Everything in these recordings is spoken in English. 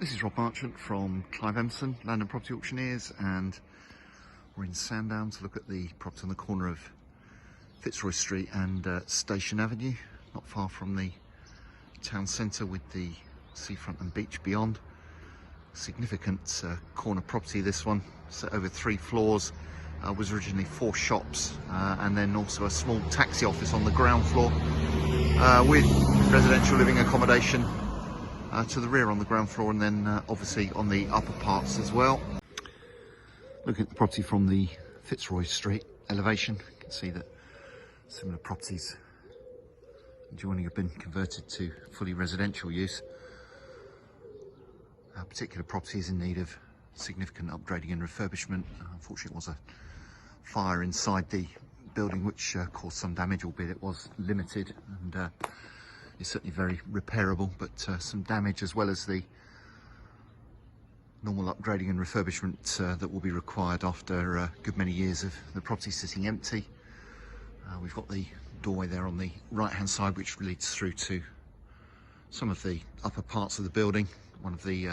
This is Rob Marchant from Clive Empson, Land and Property Auctioneers, and we're in Sandown to look at the property on the corner of Fitzroy Street and Station Avenue, not far from the town centre with the seafront and beach beyond. Significant corner property, this one, set over 3 floors, was originally 4 shops and then also a small taxi office on the ground floor with residential living accommodation to the rear on the ground floor, and then obviously on the upper parts as well. Looking at the property from the Fitzroy Street elevation, you can see that similar properties adjoining have been converted to fully residential use. A particular property is in need of significant upgrading and refurbishment. Unfortunately, it was a fire inside the building which caused some damage, albeit it was limited, and is certainly very repairable, but some damage as well as the normal upgrading and refurbishment that will be required after a good many years of the property sitting empty. We've got the doorway there on the right hand side which leads through to some of the upper parts of the building. One of the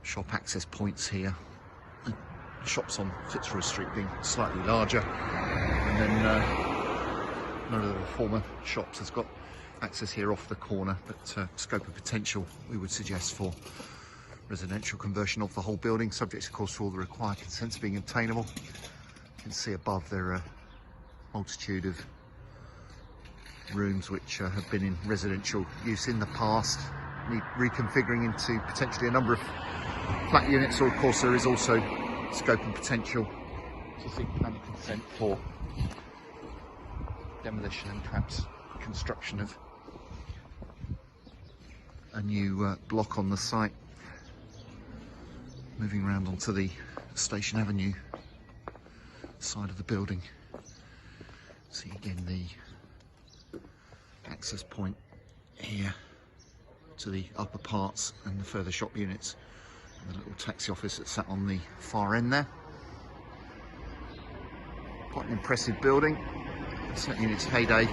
shop access points here. The shops on Fitzroy Street being slightly larger, and then none of the former shops has got access here off the corner, but scope of potential we would suggest for residential conversion of the whole building, subject of course to all the required consents being obtainable. You can see above there are a multitude of rooms which have been in residential use in the past, need reconfiguring into potentially a number of flat units, or of course there is also scope and potential to seek planning consent for demolition and perhaps construction of a new block on the site. Moving around onto the Station Avenue side of the building, see again the access point here to the upper parts and the further shop units, and the little taxi office that's sat on the far end there. Quite an impressive building, certainly in its heyday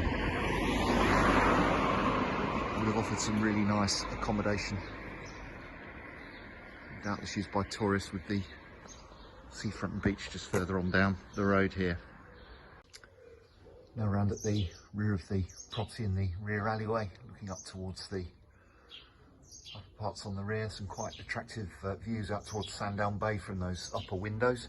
would have offered some really nice accommodation, doubtless used by tourists, with the seafront and beach just further on down the road here. Now around at the rear of the property in the rear alleyway, looking up towards the upper parts on the rear, some quite attractive views out towards Sandown Bay from those upper windows.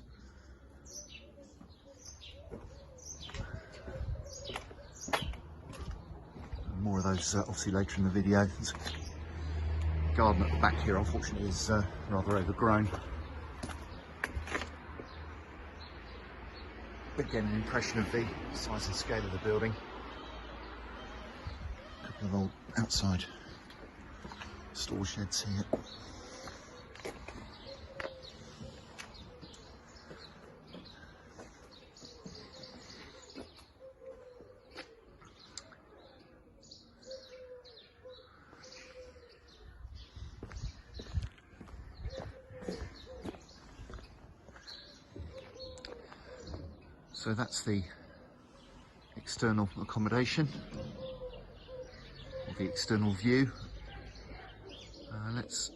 More of those obviously later in the video. There's a garden at the back here, unfortunately is rather overgrown. Again, an impression of the size and scale of the building. A couple of old outside store sheds here. So that's the external accommodation, or the external view. Let's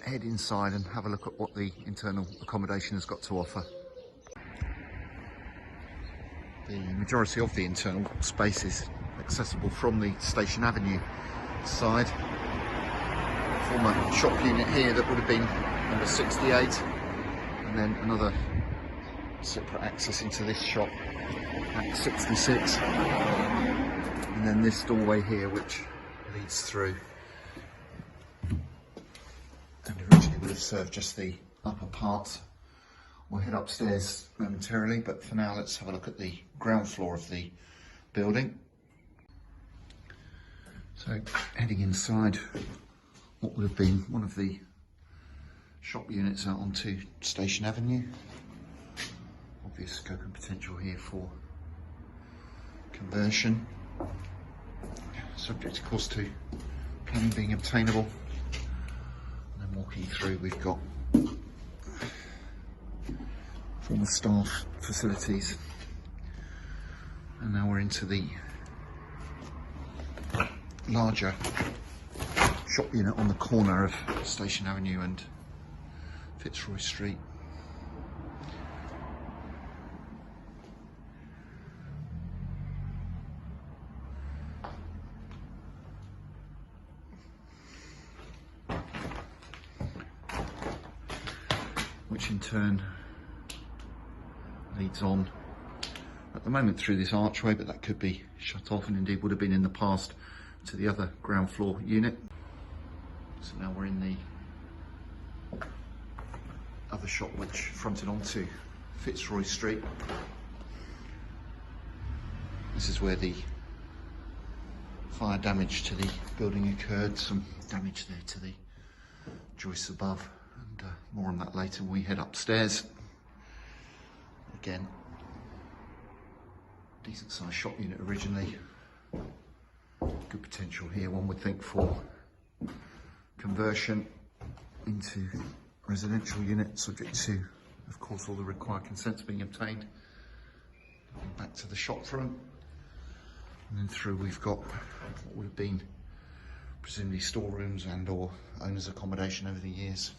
head inside and have a look at what the internal accommodation has got to offer. The majority of the internal space is accessible from the Station Avenue side. Former shop unit here that would have been number 68, and then another separate access into this shop at 66, and then this doorway here which leads through, and originally would have served just the upper part. We'll head upstairs momentarily, but for now let's have a look at the ground floor of the building. So heading inside what would have been one of the shop units out onto Station Avenue. Obvious scope and potential here for conversion, subject of course to planning being obtainable. And then walking through, we've got former staff facilities, and now we're into the larger shop unit on the corner of Station Avenue and Fitzroy Street. Which in turn leads on at the moment through this archway, but that could be shut off, and indeed would have been in the past, to the other ground floor unit. So now we're in the other shop which fronted onto Fitzroy Street. This is where the fire damage to the building occurred, some damage there to the joists above, and more on that later when we head upstairs. Again, decent sized shop unit originally. Good potential here, one would think, for conversion into residential unit, subject to, of course, all the required consents being obtained. Back to the shop front, and then through we've got what would have been presumably storerooms and or owners' accommodation over the years.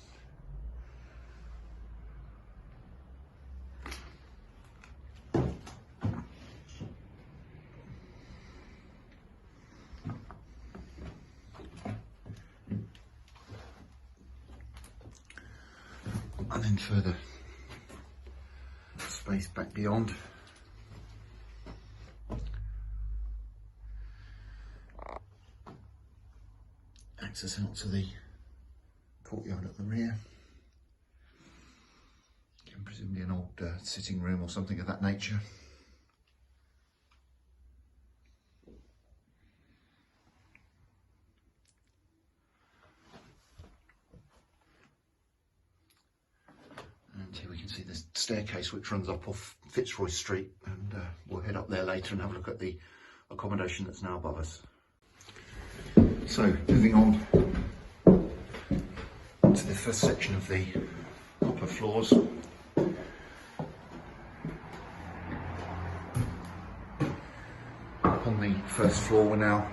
And then further space back beyond. Access out to the courtyard at the rear. Again, presumably an old sitting room or something of that nature. Here we can see the staircase which runs up off Fitzroy Street, and we'll head up there later and have a look at the accommodation that's now above us. So moving on to the first section of the upper floors. Up on the first floor we're now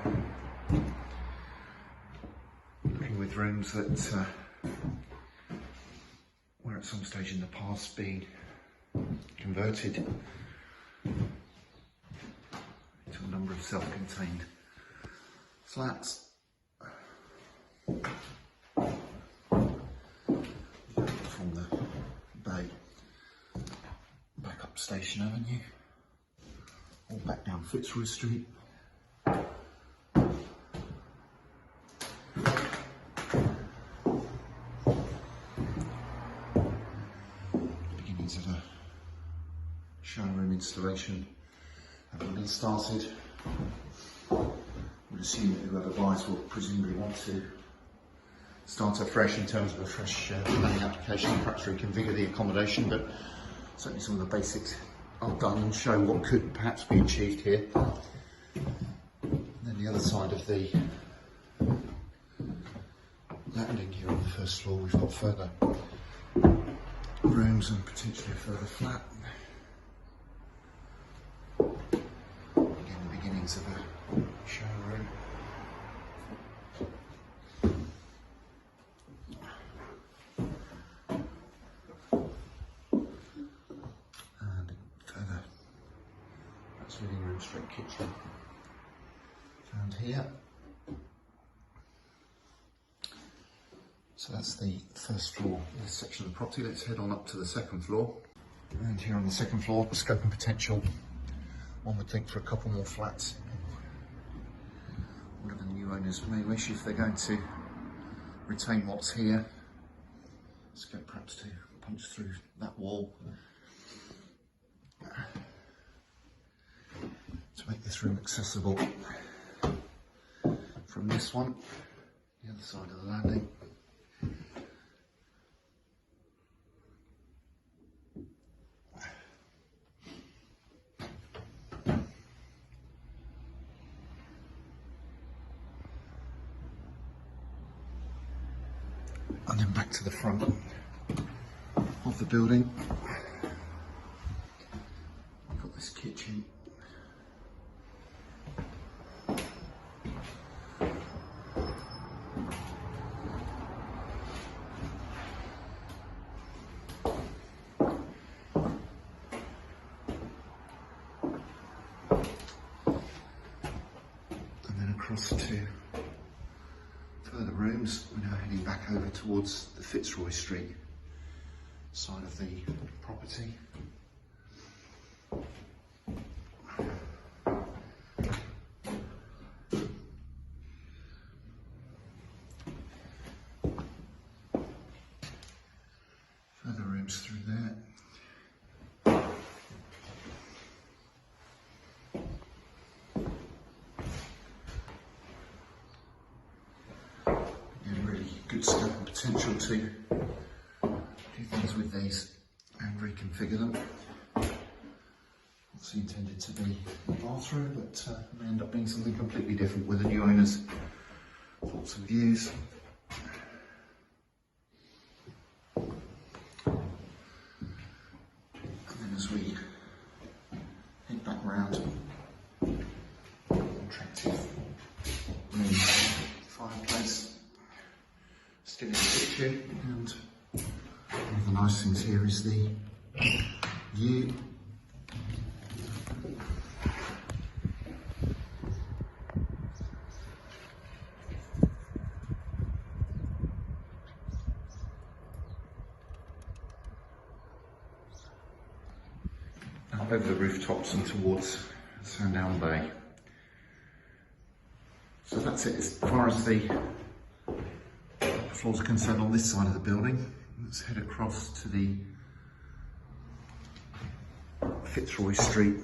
looking with rooms that were at some stage in the past being converted into a number of self-contained flats. From the bay back up Station Avenue, all back down Fitzroy Street. Beginnings of a shower room installation having been started. Would assume that whoever buys will presumably want to start afresh in terms of a fresh planning application, perhaps reconfigure the accommodation, but certainly some of the basics are done and show what could perhaps be achieved here. And then the other side of the landing here on the first floor, we've got further rooms and potentially a further flat. Again, the beginnings of a shower room. And further, that's living room straight kitchen found here. So that's the first floor, this section of the property. Let's head on up to the second floor. And here on the second floor, the scope and potential, one would think, for a couple more flats. Whatever the new owners may wish, if they're going to retain what's here. Let's go perhaps to punch through that wall to make this room accessible from this one, the other side of the landing. And then back to the front of the building. We've got this kitchen. And then across to further rooms. We're now heading back over towards the Fitzroy Street side of the property. Further rooms through there. Again, really good scope and potential to do things with these and reconfigure them. Obviously intended to be a bathroom, but may end up being something completely different with the new owners' thoughts and views. As we head back round, attractive room fireplace, still in situ, and one of the nice things here is the view. Over the rooftops and towards Sandown Bay. So that's it as far as the floors are concerned on this side of the building. Let's head across to the Fitzroy Street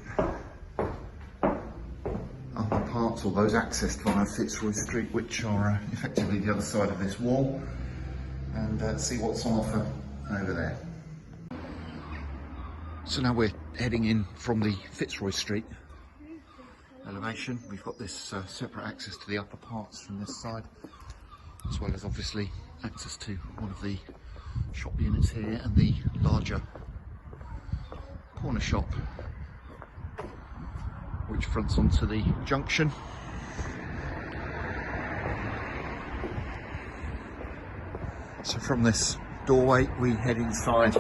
upper parts, or those accessed via Fitzroy Street, which are effectively the other side of this wall, and see what's on offer over there. So now we're heading in from the Fitzroy Street elevation. We've got this separate access to the upper parts from this side, as well as obviously access to one of the shop units here and the larger corner shop, which fronts onto the junction. So from this doorway we head inside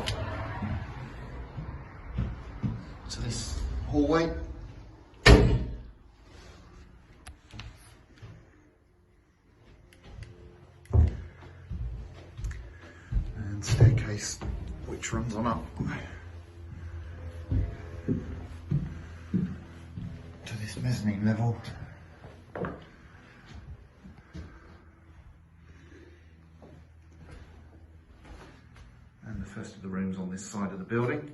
to this hallway. And staircase which runs on up to this mezzanine level. And the first of the rooms on this side of the building.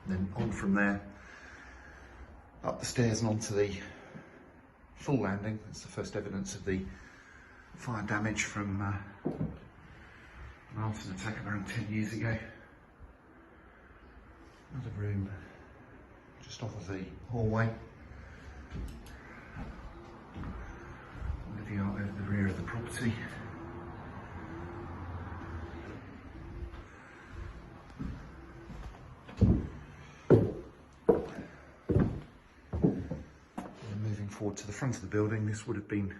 Then on from there, up the stairs and onto the full landing. That's the first evidence of the fire damage from an arson attack around 10 years ago. Another room just off of the hallway. And a view out over the rear of the property. Forward to the front of the building. This would have been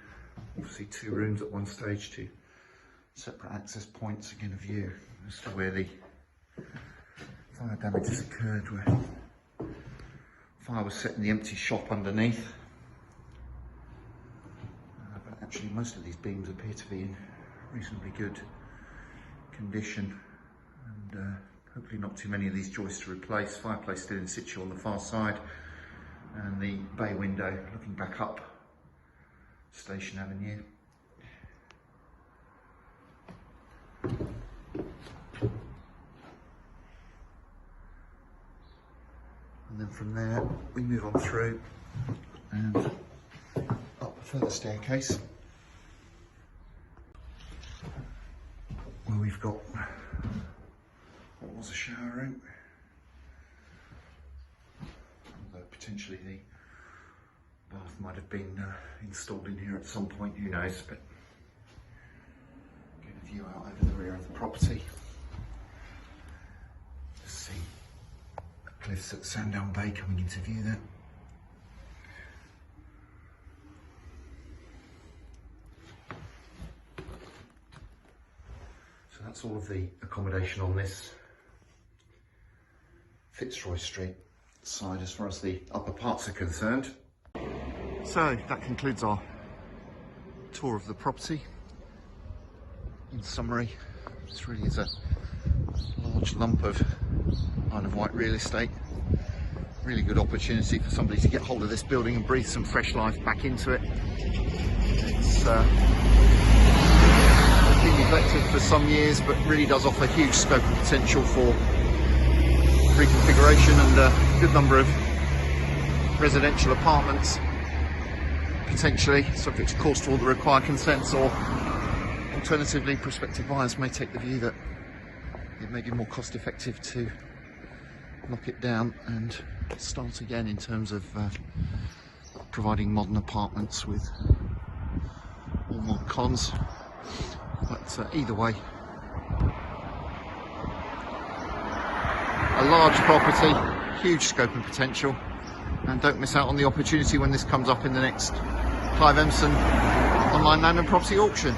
obviously two rooms at one stage, two separate access points. Again, a view as to where the fire damage has occurred, where fire was set in the empty shop underneath. But actually most of these beams appear to be in reasonably good condition, and hopefully not too many of these joists to replace. Fireplace still in situ on the far side, and the bay window looking back up Station Avenue. And then from there we move on through and up a further staircase, where we've got what was a shower room. Potentially the bath might have been installed in here at some point, who knows, but get a view out over the rear of the property. Just see the cliffs at Sandown Bay coming into view there. So that's all of the accommodation on this Fitzroy Street side as far as the upper parts are concerned. So that concludes our tour of the property. In summary, this really is a large lump of Isle of Wight real estate. Really good opportunity for somebody to get hold of this building and breathe some fresh life back into it. It's been neglected for some years, but really does offer huge scope and potential for reconfiguration, and a good number of residential apartments, potentially subject of course to all the required consents, or alternatively prospective buyers may take the view that it may be more cost effective to knock it down and start again in terms of providing modern apartments with all mod cons. But either way, a large property, huge scope and potential, and don't miss out on the opportunity when this comes up in the next Clive Empson online land and property auction.